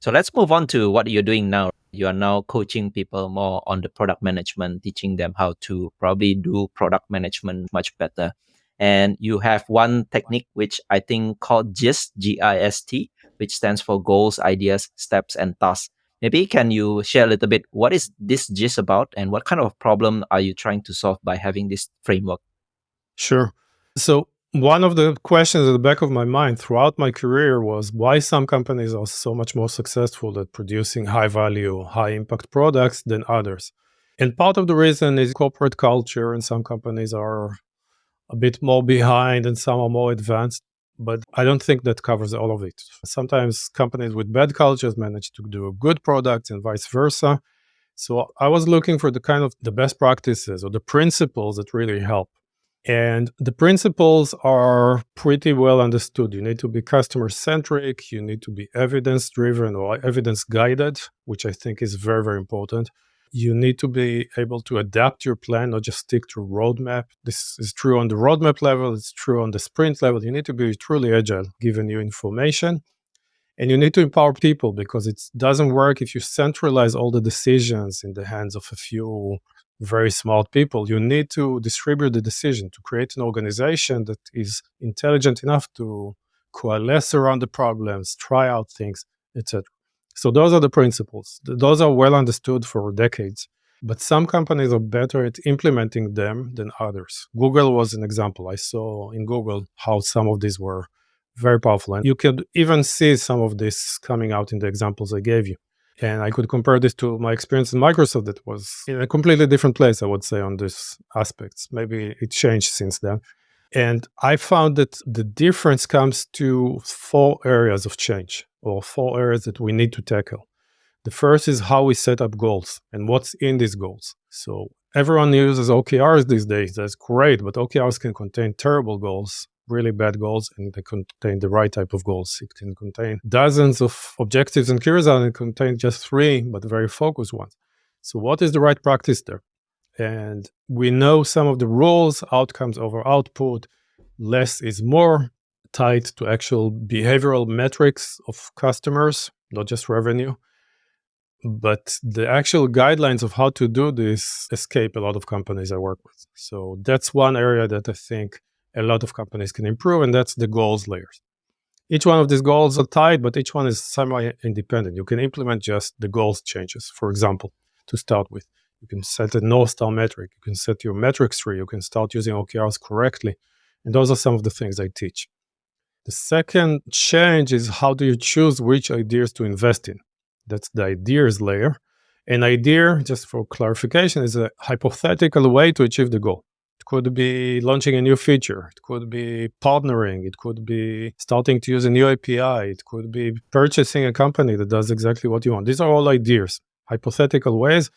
So let's move on to what you're doing now. You are now coaching people more on the product management, teaching them how to probably do product management much better. And you have one technique which I think called GIST, GIST, which stands for goals, ideas, steps, and tasks. Maybe can you share a little bit what is this GIST about and what kind of problem are you trying to solve by having this framework? Sure. So one of the questions at the back of my mind throughout my career was why some companies are so much more successful at producing high value, high impact products than others. And part of the reason is corporate culture, and some companies are a bit more behind and some are more advanced. But I don't think that covers all of it. Sometimes companies with bad cultures manage to do good products and vice versa. So I was looking for the kind of the best practices or the principles that really help. And the principles are pretty well understood. You need to be customer centric, you need to be evidence driven or evidence guided, which I think is very, very important. You need to be able to adapt your plan, not just stick to roadmap. This is true on the roadmap level, it's true on the sprint level. You need to be truly agile, given new information. And you need to empower people because it doesn't work if you centralize all the decisions in the hands of a few very smart people. You need to distribute the decision to create an organization that is intelligent enough to coalesce around the problems, try out things, etc. So those are the principles. Those are well understood for decades. But some companies are better at implementing them than others. Google was an example. I saw in Google how some of these were very powerful. And you could even see some of this coming out in the examples I gave you. And I could compare this to my experience in Microsoft that was in a completely different place, I would say, on these aspects. Maybe it changed since then. And I found that the difference comes to 4 areas of change or 4 areas that we need to tackle. The first is how we set up goals and what's in these goals. So everyone uses OKRs these days. That's great, but OKRs can contain terrible goals, really bad goals, and they contain the right type of goals. It can contain dozens of objectives and key results, and it can contain just 3, but very focused ones. So what is the right practice there? And we know some of the rules, outcomes over output, less is more, tied to actual behavioral metrics of customers, not just revenue. But the actual guidelines of how to do this escape a lot of companies I work with. So that's one area that I think a lot of companies can improve, and that's the goals layers. Each one of these goals are tied, but each one is semi-independent. You can implement just the goals changes, for example, to start with. You can set a North Star metric. You can set your metrics tree. You can start using OKRs correctly. And those are some of the things I teach. The second change is how do you choose which ideas to invest in? That's the ideas layer. An idea, just for clarification, is a hypothetical way to achieve the goal. It could be launching a new feature. It could be partnering. It could be starting to use a new API. It could be purchasing a company that does exactly what you want. These are all ideas, hypothetical ways.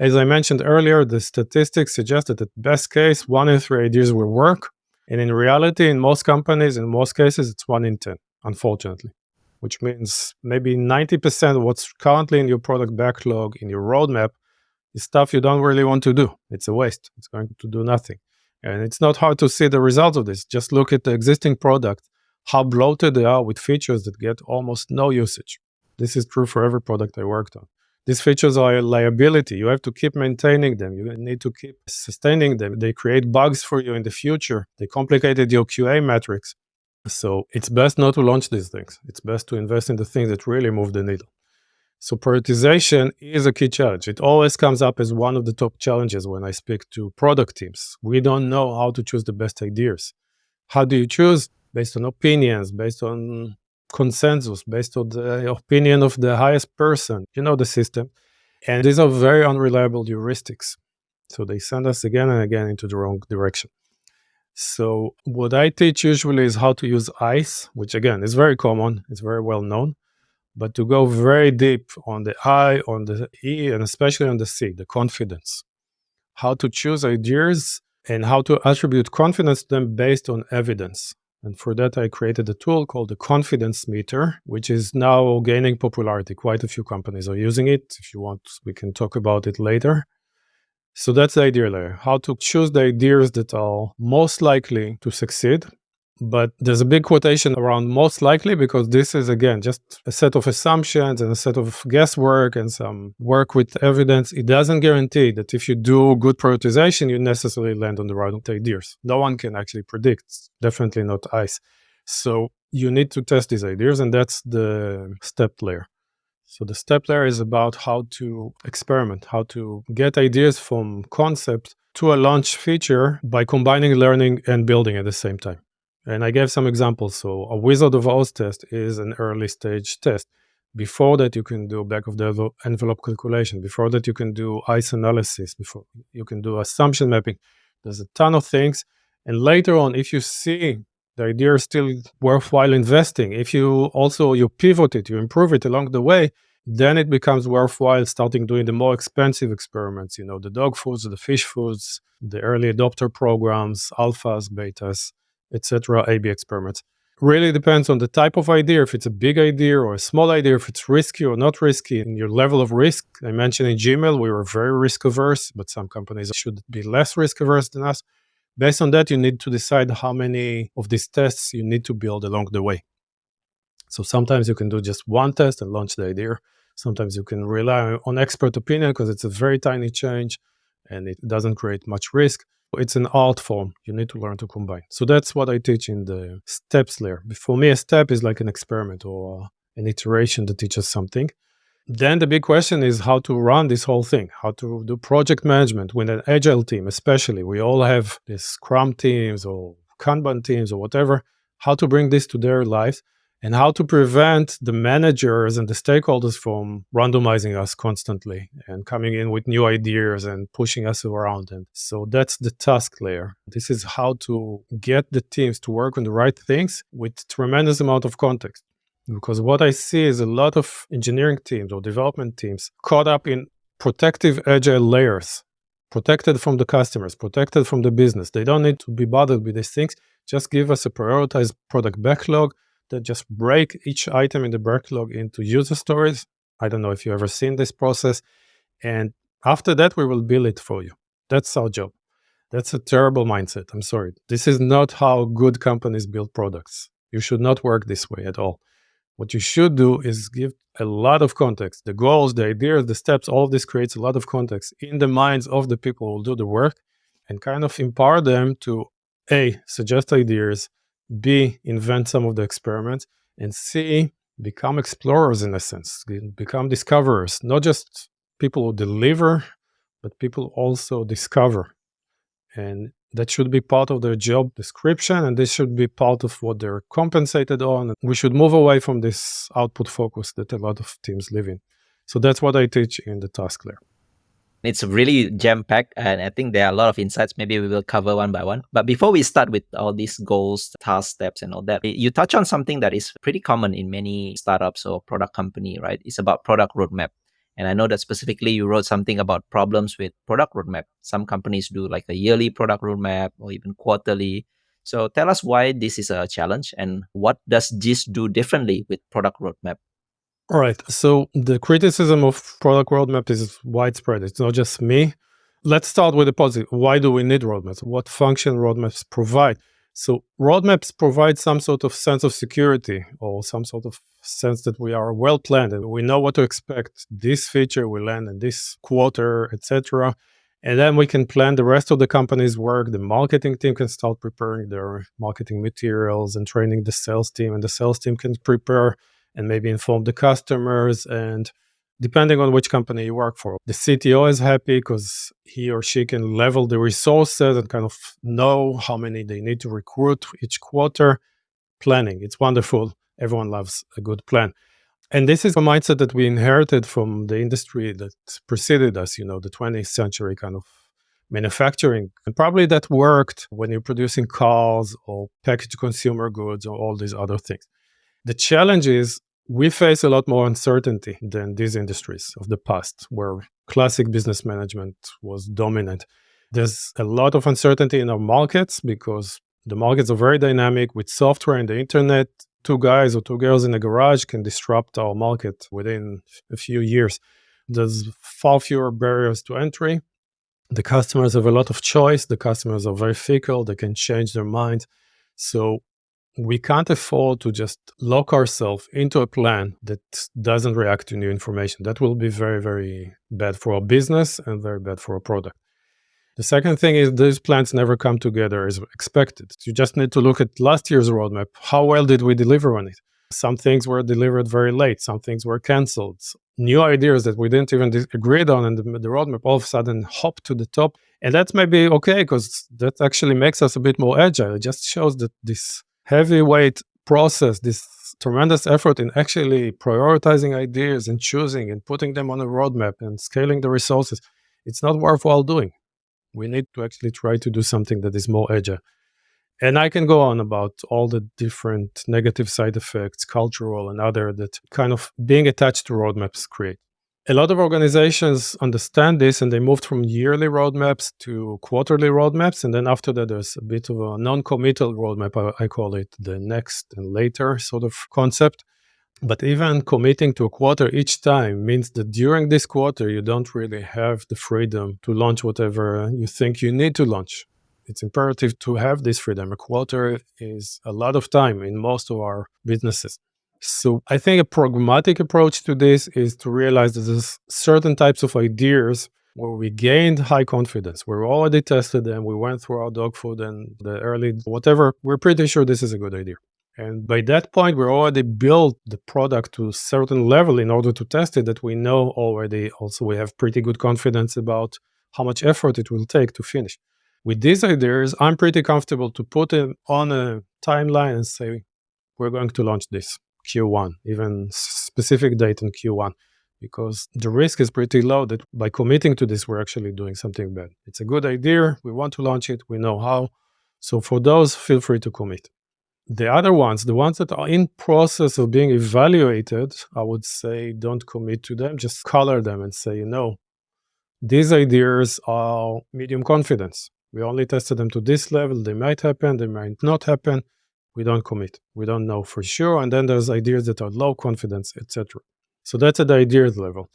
As I mentioned earlier, the statistics suggest that at best case, 1 in 3 ideas will work. And in reality, in most companies, in most cases, it's 1 in 10, unfortunately, which means maybe 90% of what's currently in your product backlog, in your roadmap, is stuff you don't really want to do. It's a waste. It's going to do nothing. And it's not hard to see the results of this. Just look at the existing product, how bloated they are with features that get almost no usage. This is true for every product I worked on. These features are a liability. You have to keep maintaining them. You need to keep sustaining them. They create bugs for you in the future. They complicated your QA metrics. So it's best not to launch these things. It's best to invest in the things that really move the needle. So prioritization is a key challenge. It always comes up as one of the top challenges when I speak to product teams. We don't know how to choose the best ideas. How do you choose? Based on opinions, based on consensus, based on the opinion of the highest person. You know the system. And these are very unreliable heuristics. So they send us again and again into the wrong direction. So what I teach usually is how to use ICE, which again is very common, it's very well known, but to go very deep on the I, on the E, and especially on the C, the confidence. How to choose ideas and how to attribute confidence to them based on evidence. And for that, I created a tool called the confidence meter, which is now gaining popularity. Quite a few companies are using it. If you want, we can talk about it later. So that's the idea layer, how to choose the ideas that are most likely to succeed But there's a big quotation around most likely because this is, again, just a set of assumptions and a set of guesswork and some work with evidence. It doesn't guarantee that if you do good prioritization, you necessarily land on the right ideas. No one can actually predict, definitely not ICE. So you need to test these ideas, and that's the step layer. So the step layer is about how to experiment, how to get ideas from concept to a launch feature by combining learning and building at the same time. And I gave some examples. So a Wizard of Oz test is an early stage test. Before that, you can do back of the envelope calculation. Before that, you can do ICE analysis. Before you can do assumption mapping. There's a ton of things. And later on, if you see the idea is still worthwhile investing, if you pivot it, you improve it along the way, then it becomes worthwhile starting doing the more expensive experiments, the dog foods, the fish foods, the early adopter programs, alphas, betas, etc., A/B experiments. Really depends on the type of idea, if it's a big idea or a small idea, if it's risky or not risky, and your level of risk. I mentioned in Gmail, we were very risk averse, but some companies should be less risk averse than us. Based on that, you need to decide how many of these tests you need to build along the way. So sometimes you can do just one test and launch the idea. Sometimes you can rely on expert opinion because it's a very tiny change and it doesn't create much risk. It's an art form. You need to learn to combine. So that's what I teach in the steps layer. For me, a step is like an experiment or an iteration that teaches something. Then the big question is how to run this whole thing, how to do project management with an agile team, especially. We all have these Scrum teams or Kanban teams or whatever, how to bring this to their lives and how to prevent the managers and the stakeholders from randomizing us constantly and coming in with new ideas and pushing us around. And so that's the task layer. This is how to get the teams to work on the right things with tremendous amount of context. Because what I see is a lot of engineering teams or development teams caught up in protective agile layers, protected from the customers, protected from the business. They don't need to be bothered with these things. Just give us a prioritized product backlog that just break each item in the backlog into user stories. I don't know if you've ever seen this process. And after that, we will build it for you. That's our job. That's a terrible mindset. I'm sorry. This is not how good companies build products. You should not work this way at all. What you should do is give a lot of context. The goals, the ideas, the steps, all of this creates a lot of context in the minds of the people who will do the work and kind of empower them to A, suggest ideas, B, invent some of the experiments, and C, become explorers in a sense, become discoverers, not just people who deliver, but people also discover. And that should be part of their job description, and this should be part of what they're compensated on. We should move away from this output focus that a lot of teams live in. So that's what I teach in the task layer. It's really jam-packed, and I think there are a lot of insights. Maybe we will cover one by one. But before we start with all these goals, task steps, and all that, you touch on something that is pretty common in many startups or product company, right? It's about product roadmap. And I know that specifically you wrote something about problems with product roadmap. Some companies do like a yearly product roadmap or even quarterly. So tell us why this is a challenge and what does this do differently with product roadmap? All right. So the criticism of product roadmap is widespread. It's not just me. Let's start with the positive. Why do we need roadmaps? What function roadmaps provide? So roadmaps provide some sort of sense of security or some sort of sense that we are well planned and we know what to expect. This feature will land in this quarter, etc. And then we can plan the rest of the company's work. The marketing team can start preparing their marketing materials and training the sales team, and the sales team can prepare and maybe inform the customers. And depending on which company you work for, the CTO is happy because he or she can level the resources and kind of know how many they need to recruit each quarter. Planning, it's wonderful. Everyone loves a good plan. And this is a mindset that we inherited from the industry that preceded us, the 20th century kind of manufacturing. And probably that worked when you're producing cars or packaged consumer goods or all these other things. The challenge is we face a lot more uncertainty than these industries of the past, where classic business management was dominant. There's a lot of uncertainty in our markets because the markets are very dynamic with software and the internet. Two guys or two girls in a garage can disrupt our market within a few years. There's far fewer barriers to entry. The customers have a lot of choice. The customers are very fickle. They can change their minds. So we can't afford to just lock ourselves into a plan that doesn't react to new information. That will be very, very bad for our business and very bad for our product. The second thing is these plans never come together as expected. You just need to look at last year's roadmap. How well did we deliver on it? Some things were delivered very late. Some things were canceled. New ideas that we didn't even agree on in the roadmap all of a sudden hop to the top. And that's maybe okay because that actually makes us a bit more agile. It just shows that this heavyweight process, this tremendous effort in actually prioritizing ideas and choosing and putting them on a roadmap and scaling the resources, it's not worthwhile doing. We need to actually try to do something that is more agile. And I can go on about all the different negative side effects, cultural and other, that kind of being attached to roadmaps create. A lot of organizations understand this and they moved from yearly roadmaps to quarterly roadmaps. And then after that, there's a bit of a non-committal roadmap. I call it the next and later sort of concept. But even committing to a quarter each time means that during this quarter, you don't really have the freedom to launch whatever you think you need to launch. It's imperative to have this freedom. A quarter is a lot of time in most of our businesses. So I think a pragmatic approach to this is to realize that there's certain types of ideas where we gained high confidence. We already tested them. We went through our dog food and the early whatever. We're pretty sure this is a good idea. And by that point, we already built the product to a certain level in order to test it that we know already. Also, we have pretty good confidence about how much effort it will take to finish. With these ideas, I'm pretty comfortable to put it on a timeline and say, we're going to launch this Q1, even specific date in Q1, because the risk is pretty low that by committing to this, we're actually doing something bad. It's a good idea. We want to launch it. We know how. So for those, feel free to commit. The other ones, the ones that are in process of being evaluated, I would say don't commit to them. Just color them and say, these ideas are medium confidence. We only tested them to this level. They might happen. They might not happen. We don't commit. We don't know for sure. And then there's ideas that are low confidence, etc. So that's at the ideas level.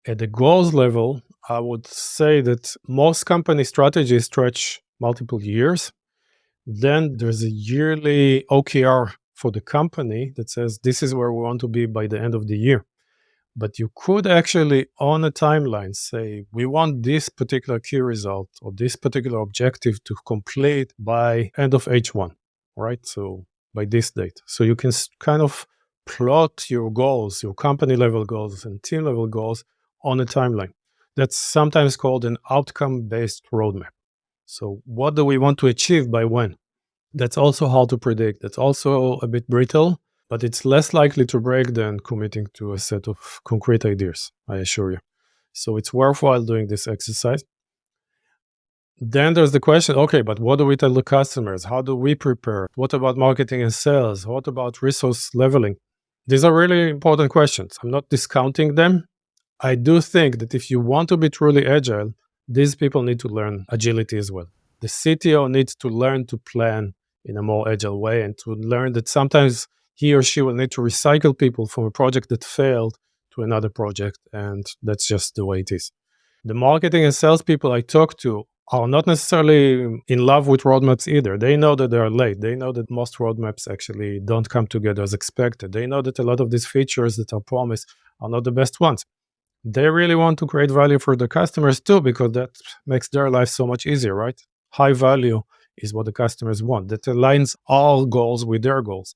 At the goals level, I would say that most company strategies stretch multiple years. Then there's a yearly OKR for the company that says this is where we want to be by the end of the year. But you could actually, on a timeline, say, we want this particular key result or this particular objective to complete by end of H1, right? So by this date. So you can kind of plot your goals, your company level goals and team level goals on a timeline. That's sometimes called an outcome-based roadmap. So what do we want to achieve by when? That's also hard to predict. That's also a bit brittle, but it's less likely to break than committing to a set of concrete ideas, I assure you. So it's worthwhile doing this exercise. Then there's the question, okay, but what do we tell the customers? How do we prepare? What about marketing and sales? What about resource leveling? These are really important questions. I'm not discounting them. I do think that if you want to be truly agile, these people need to learn agility as well. The CTO needs to learn to plan in a more agile way and to learn that sometimes he or she will need to recycle people from a project that failed to another project. And that's just the way it is. The marketing and sales people I talk to are not necessarily in love with roadmaps either. They know that they are late. They know that most roadmaps actually don't come together as expected. They know that a lot of these features that are promised are not the best ones. They really want to create value for the customers too, because that makes their life so much easier, right? High value is what the customers want. That aligns all goals with their goals.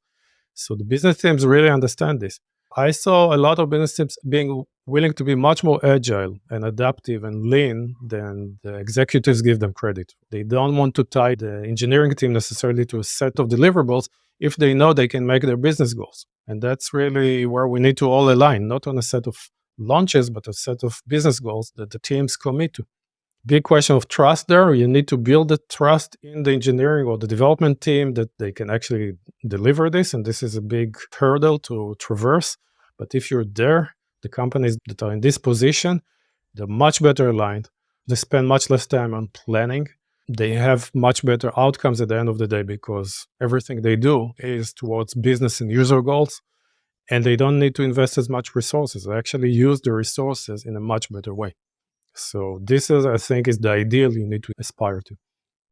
So the business teams really understand this. I saw a lot of business teams being willing to be much more agile and adaptive and lean than the executives give them credit. They don't want to tie the engineering team necessarily to a set of deliverables if they know they can make their business goals. And that's really where we need to all align, not on a set of launches, but a set of business goals that the teams commit to. Big question of trust there. You need to build the trust in the engineering or the development team that they can actually deliver this. And this is a big hurdle to traverse. But if you're there, the companies that are in this position, they're much better aligned. They spend much less time on planning. They have much better outcomes at the end of the day because everything they do is towards business and user goals. And they don't need to invest as much resources. They actually use the resources in a much better way. So this is, I think, is the ideal you need to aspire to.